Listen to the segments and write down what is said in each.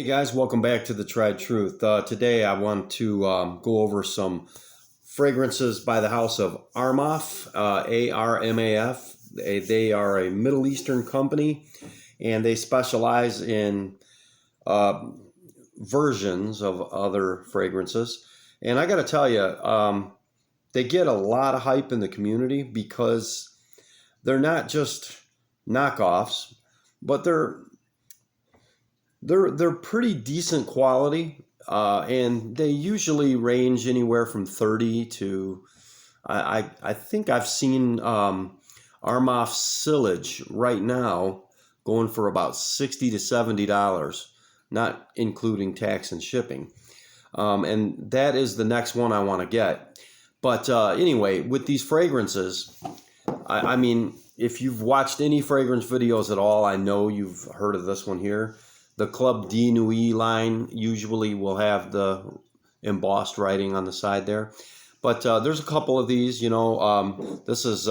guys, welcome back to the Tried Truth. Today I want to go over some fragrances by the house of Armaf, A-R-M-A-F. They are a Middle Eastern company, and they specialize in versions of other fragrances. And I got to tell you, they get a lot of hype in the community because they're not just knockoffs, but they're pretty decent quality, and they usually range anywhere from 30 to I think I've seen Armaf Silage right now going for about $60 to $70, not including tax and shipping. And that is the next one I want to get. But anyway, with these fragrances, I mean, if you've watched any fragrance videos at all, I know you've heard of this one here. The Club Treynui line usually will have the embossed writing on the side there. But there's a couple of these, this is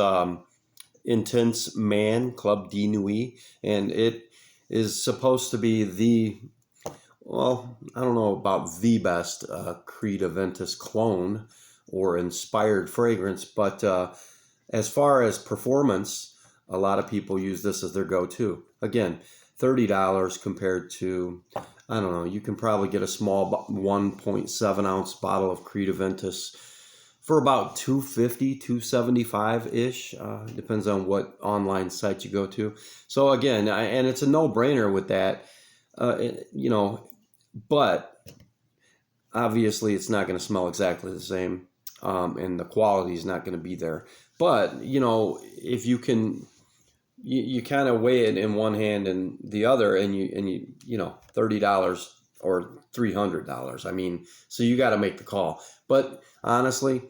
Intense Man, Club Treynui, and it is supposed to be the, well, I don't know about the best Creed Aventus clone or inspired fragrance, but as far as performance, a lot of people use this as their go-to. Again, $30 compared to, I don't know, you can probably get a small 1.7 ounce bottle of Creed Aventus for about $250, $275-ish. Depends on what online site you go to. So again, and it's a no-brainer with that, but obviously it's not going to smell exactly the same, and the quality is not going to be there. But, if you can, you kind of weigh it in one hand and the other, and you $30 or $300. I mean, so you got to make the call. But honestly,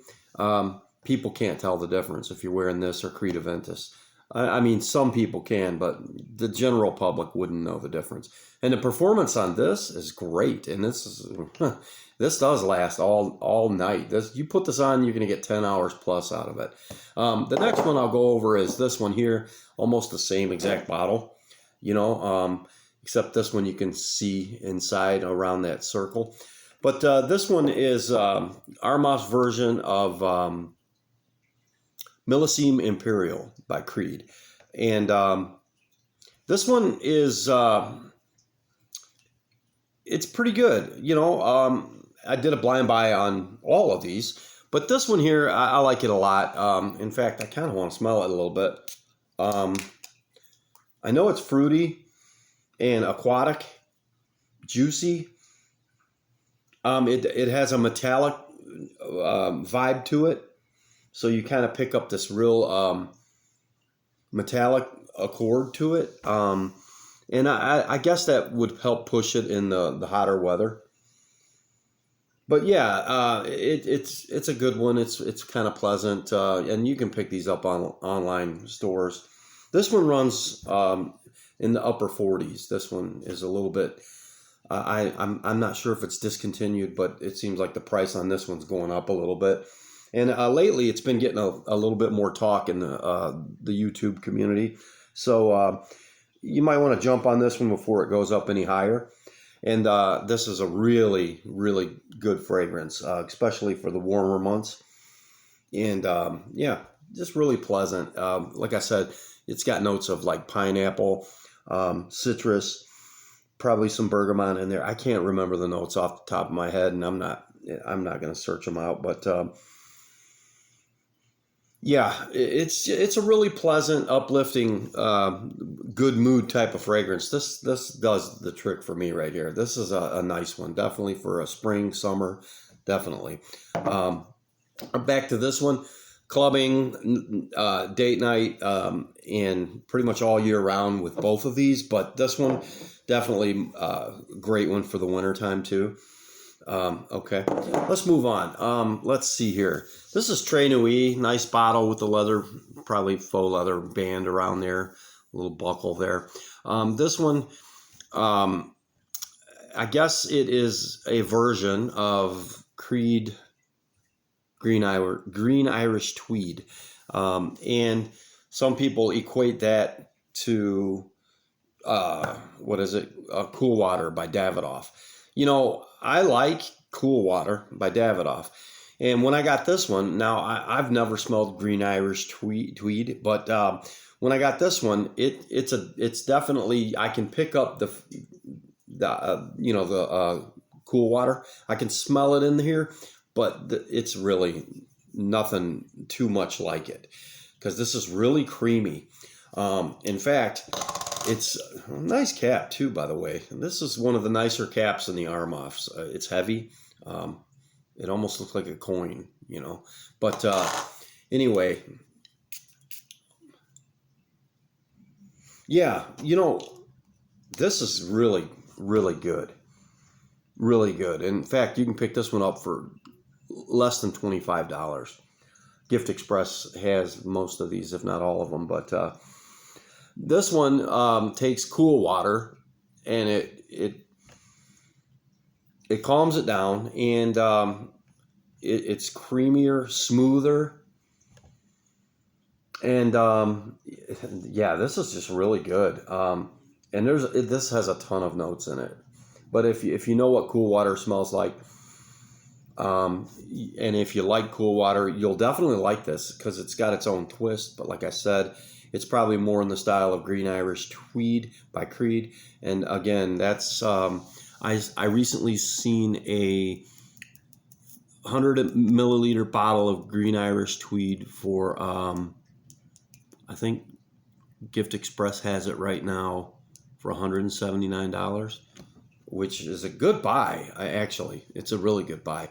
people can't tell the difference if you're wearing this or Creed Aventus. I mean, some people can, but the general public wouldn't know the difference. And the performance on this is great, and this does last all night. You put this on, you're going to get 10 hours plus out of it. The next one I'll go over is this one here, almost the same exact bottle, except this one you can see inside around that circle. But this one is Armaf's version of Millesime Imperial by Creed. And this one is, it's pretty good. I did a blind buy on all of these, but this one here, I like it a lot. In fact, I kind of want to smell it a little bit. I know it's fruity and aquatic, juicy. It has a metallic vibe to it. So you kind of pick up this real metallic accord to it. And I guess that would help push it in the hotter weather. But yeah, it's a good one. It's kind of pleasant, and you can pick these up on online stores. This one runs in the upper 40s. This one is a little bit. I'm not sure if it's discontinued, but it seems like the price on this one's going up a little bit. And lately, it's been getting a little bit more talk in the YouTube community. So you might want to jump on this one before it goes up any higher. And this is a really, really good fragrance, especially for the warmer months. And yeah, just really pleasant. Like I said, it's got notes of like pineapple, citrus, probably some bergamot in there. I can't remember the notes off the top of my head, and I'm not going to search them out, but yeah, it's a really pleasant, uplifting, good mood type of fragrance. This does the trick for me right here. This is a nice one, definitely for a spring, summer, definitely. Back to this one, clubbing, date night, and pretty much all year round with both of these. But this one, definitely a great one for the winter time too. Okay, let's move on. Let's see here. This is Treynui, nice bottle with the leather, probably faux leather band around there, a little buckle there. This one, I guess it is a version of Creed Green Irish Tweed. And some people equate that to what is it? Cool Water by Davidoff. You know, I like Cool Water by Davidoff. And when I got this one, now I've never smelled Green Irish Tweed, but when I got this one, it's definitely, I can pick up the Cool Water. I can smell it in here, but it's really nothing too much like it, because this is really creamy. In fact, it's a nice cap too, by the way. This is one of the nicer caps in the Armoffs. It's heavy. It almost looks like a coin, you know. But anyway, yeah, you know, this is really, really good. Really good. In fact, you can pick this one up for less than $25. Gift Express has most of these, if not all of them. But this one takes Cool Water, and it calms it down, and it's creamier, smoother, and yeah, this is just really good. And this has a ton of notes in it. But if you know what Cool Water smells like, and if you like Cool Water, you'll definitely like this, because it's got its own twist. But like I said, it's probably more in the style of Green Irish Tweed by Creed. And again, that's I recently seen a 100 milliliter bottle of Green Irish Tweed for I think Gift Express has it right now for $179, which is a good buy. Actually, it's a really good buy.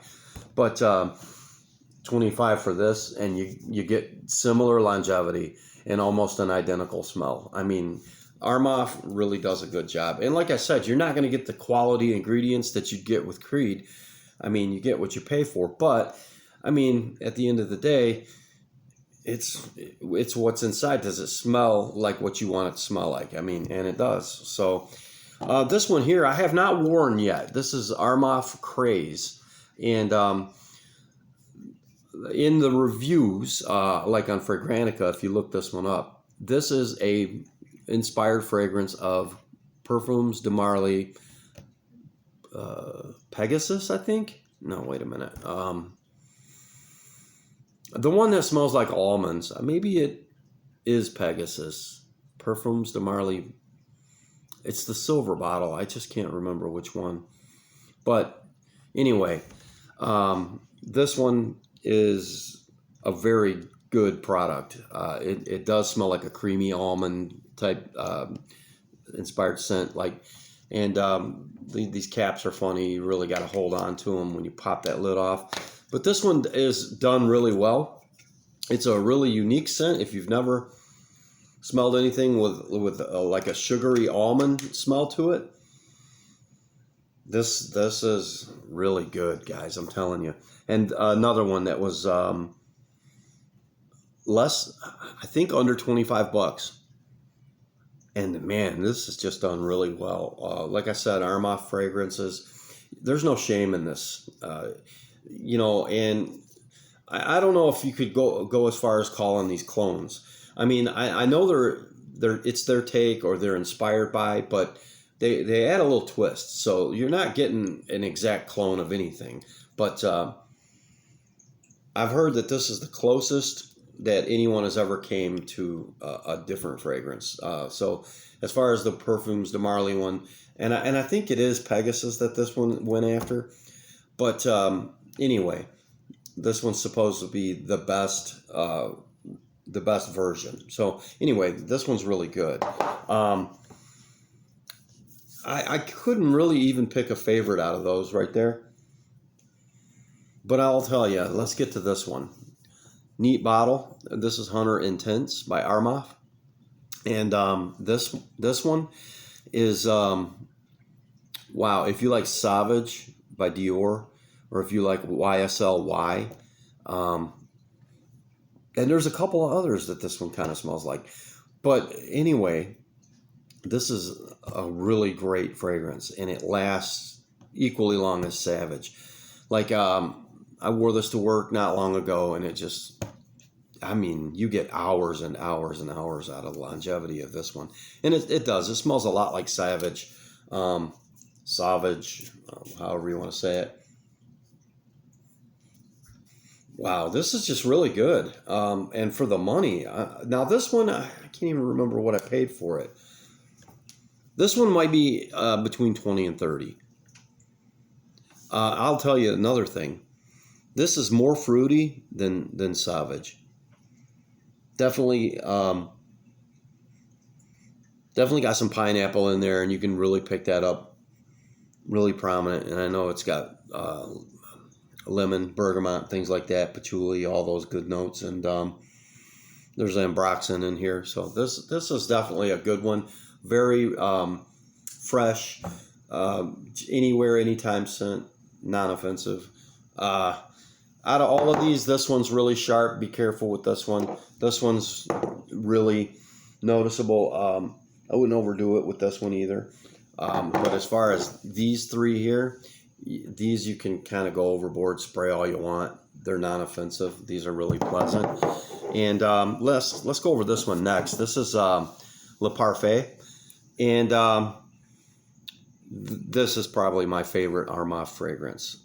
But $25 for this, and you get similar longevity and almost an identical smell. I mean, Armoff really does a good job. And like I said, you're not going to get the quality ingredients that you get with Creed. I mean, you get what you pay for. But I mean, at the end of the day, it's what's inside. Does it smell like what you want it to smell like? I mean, and it does. So this one here, I have not worn yet. This is Armoff CRAZE. And in the reviews, like on Fragrantica, if you look this one up, this is a inspired fragrance of Parfums de Marly Pegasus, I think. No, wait a minute. The one that smells like almonds. Maybe it is Pegasus. Parfums de Marly. It's the silver bottle. I just can't remember which one. But anyway, this one is a very good product. It does smell like a creamy almond type inspired scent. And these caps are funny. You really got to hold on to them when you pop that lid off. But this one is done really well. It's a really unique scent. If you've never smelled anything with like a sugary almond smell to it, this is really good, guys. I'm telling you. And another one that was less, I think under $25. And man, this is just done really well. Like I said, Armoff fragrances, there's no shame in this. You know, and I don't know if you could go as far as calling these clones. I mean, I know it's their take, or they're inspired by, but they add a little twist. So you're not getting an exact clone of anything. But I've heard that this is the closest that anyone has ever came to a different fragrance. So as far as the Parfums de Marly one, and I think it is Pegasus that this one went after. But anyway, this one's supposed to be the best version. So anyway, this one's really good. I couldn't really even pick a favorite out of those right there. But I'll tell you, let's get to this one. Neat bottle. This is Hunter Intense by Armoff. And this one is, wow, if you like Savage by Dior, or if you like YSL, and there's a couple of others that this one kind of smells like. But anyway, this is a really great fragrance, and it lasts equally long as Savage. Like, I wore this to work not long ago, and I mean, you get hours and hours and hours out of the longevity of this one. And it does. It smells a lot like Savage. Savage, however you want to say it. Wow, this is just really good. And for the money, now this one, I can't even remember what I paid for it. This one might be between 20 and 30. I'll tell you another thing. This is more fruity than Savage. Definitely, definitely got some pineapple in there, and you can really pick that up, really prominent. And I know it's got lemon, bergamot, things like that, patchouli, all those good notes. And there's ambroxan in here, so this is definitely a good one. Very fresh, anywhere, anytime scent, non-offensive. Out of all of these, this one's really sharp. Be careful with this one. This one's really noticeable. I wouldn't overdo it with this one either. But as far as these three here, these you can kind of go overboard, spray all you want. They're non-offensive. These are really pleasant. And let's go over this one next. This is Le Parfait. And this is probably my favorite Armaf fragrance.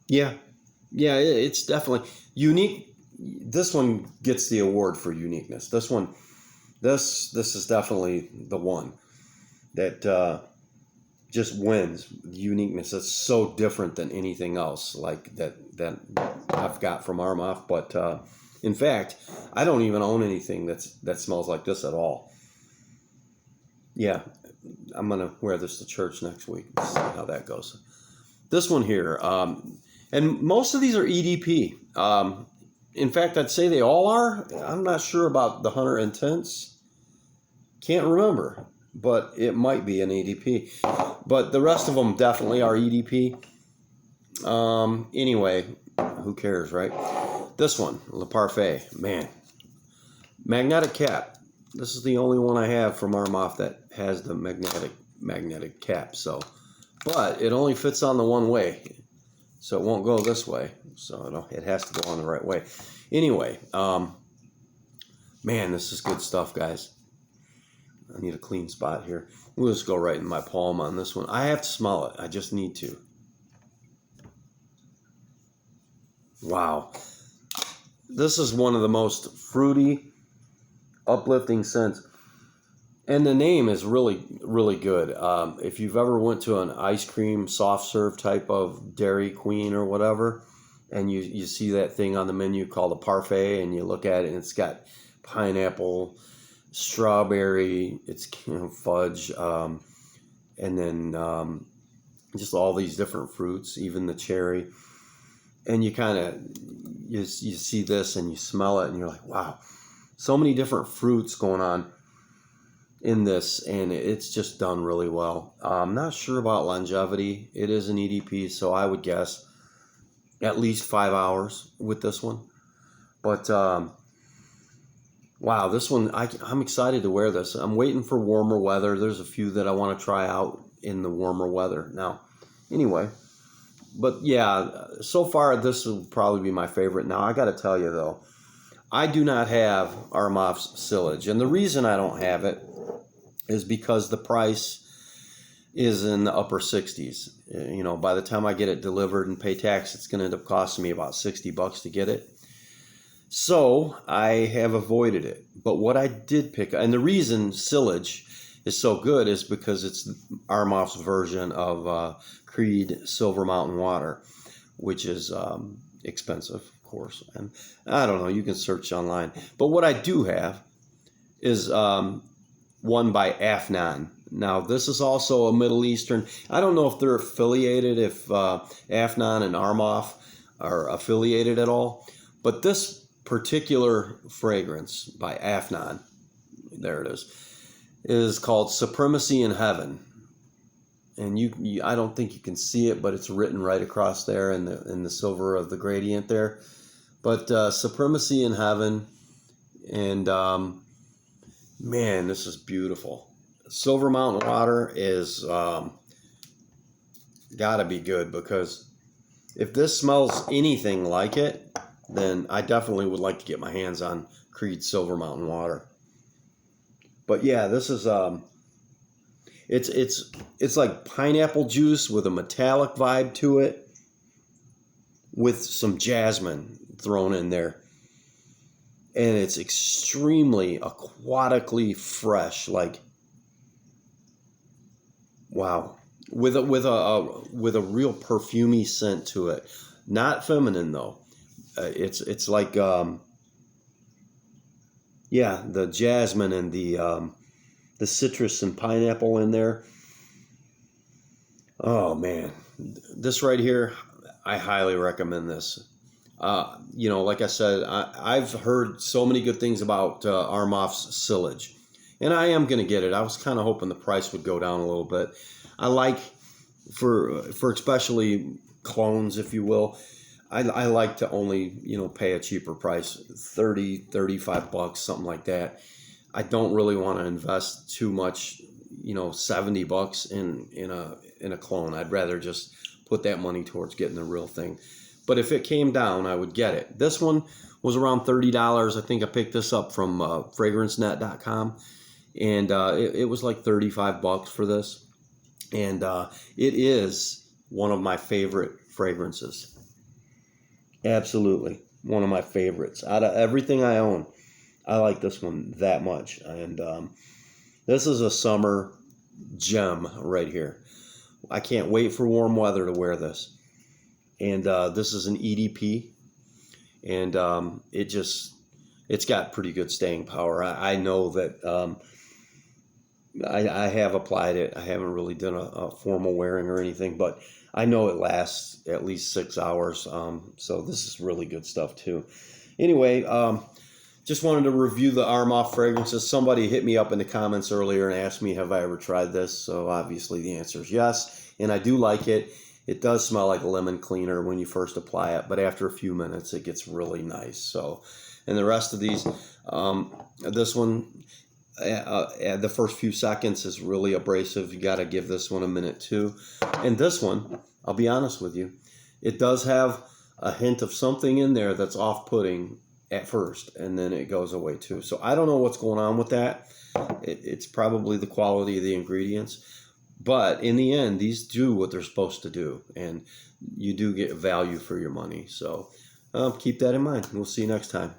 Yeah, it's definitely unique. This one gets the award for uniqueness. This is definitely the one that just wins uniqueness. It's so different than anything else like that I've got from Armaf. But in fact, I don't even own anything that smells like this at all. Yeah, I'm gonna wear this to church next week. See how that goes. This one here, and most of these are EDP. In fact, I'd say they all are. I'm not sure about the Hunter Intense. Can't remember, but it might be an EDP. But the rest of them definitely are EDP. Anyway, who cares, right? This one, Le Parfait, man. Magnetic cap. This is the only one I have from Armaf that has the magnetic cap. So, but it only fits on the one way, so it won't go this way. So it has to go on the right way. Anyway, man, this is good stuff, guys. I need a clean spot here. We'll just go right in my palm on this one. I have to smell it. I just need to. Wow. This is one of the most fruity, uplifting scents. And the name is really, really good. If you've ever went to an ice cream soft serve type of Dairy Queen or whatever, and you see that thing on the menu called a parfait, and you look at it and it's got pineapple, strawberry, it's fudge, and then just all these different fruits, even the cherry. And you kind of, you see this and you smell it and you're like, wow, so many different fruits going on in this, and it's just done really well. I'm not sure about longevity. It is an EDP, so I would guess at least 5 hours with this one. But wow, this one, I'm excited to wear this. I'm waiting for warmer weather. There's a few that I want to try out in the warmer weather. Now, anyway, but yeah, so far this will probably be my favorite. Now, I got to tell you though, I do not have Armaf's Silage, and the reason I don't have it is because the price is in the upper 60s. You know, by the time I get it delivered and pay tax, it's going to end up costing me about $60 to get it. So I have avoided it. But what I did pick, and the reason Silage is so good is because it's Armaf's version of Creed Silver Mountain Water, which is expensive, of course. And I don't know, you can search online. But what I do have is one by Afnan. Now, this is also a Middle Eastern. I don't know if they're affiliated, if Afnan and Armaf are affiliated at all. But this particular fragrance by Afnan, there it is called Supremacy in Heaven. And you I don't think you can see it, but it's written right across there in the silver of the gradient there. But Supremacy in Heaven, and man, this is beautiful. Silver Mountain Water is gotta be good, because if this smells anything like it, then I definitely would like to get my hands on Creed Silver Mountain water. But yeah, this is it's like pineapple juice with a metallic vibe to it, with some jasmine thrown in there, and it's extremely aquatically fresh. Like, wow, with a real perfumey scent to it. Not feminine though. It's like yeah, the jasmine and the citrus and pineapple in there. Oh man, this right here, I highly recommend this. You know, like I said, I've heard so many good things about Armoff's silage, and I am gonna get it. I was kind of hoping the price would go down a little bit. I like for especially clones, if you will. I like to only, you know, pay a cheaper price, 30, 35 bucks, something like that. I don't really want to invest too much, you know, 70 bucks in a clone. I'd rather just put that money towards getting the real thing. But if it came down, I would get it. This one was around $30. I think I picked this up from fragrancenet.com, and it was like 35 bucks for this. And it is one of my favorite fragrances. Absolutely one of my favorites. Out of everything I own, I like this one that much. And this is a summer gem right here. I can't wait for warm weather to wear this. And this is an EDP, and it's got pretty good staying power. I know that I have applied it. I haven't really done a formal wearing or anything, but I know it lasts at least 6 hours. So this is really good stuff too. Anyway, just wanted to review the Armoff fragrances. Somebody hit me up in the comments earlier and asked me, have I ever tried this? So obviously the answer is yes, and I do like it. It does smell like a lemon cleaner when you first apply it, but after a few minutes, it gets really nice. So, and the rest of these, this one, the first few seconds is really abrasive. You got to give this one a minute too. And this one, I'll be honest with you, it does have a hint of something in there that's off-putting at first, and then it goes away too. So I don't know what's going on with that. It's probably the quality of the ingredients. But in the end, these do what they're supposed to do, and you do get value for your money. So keep that in mind. We'll see you next time.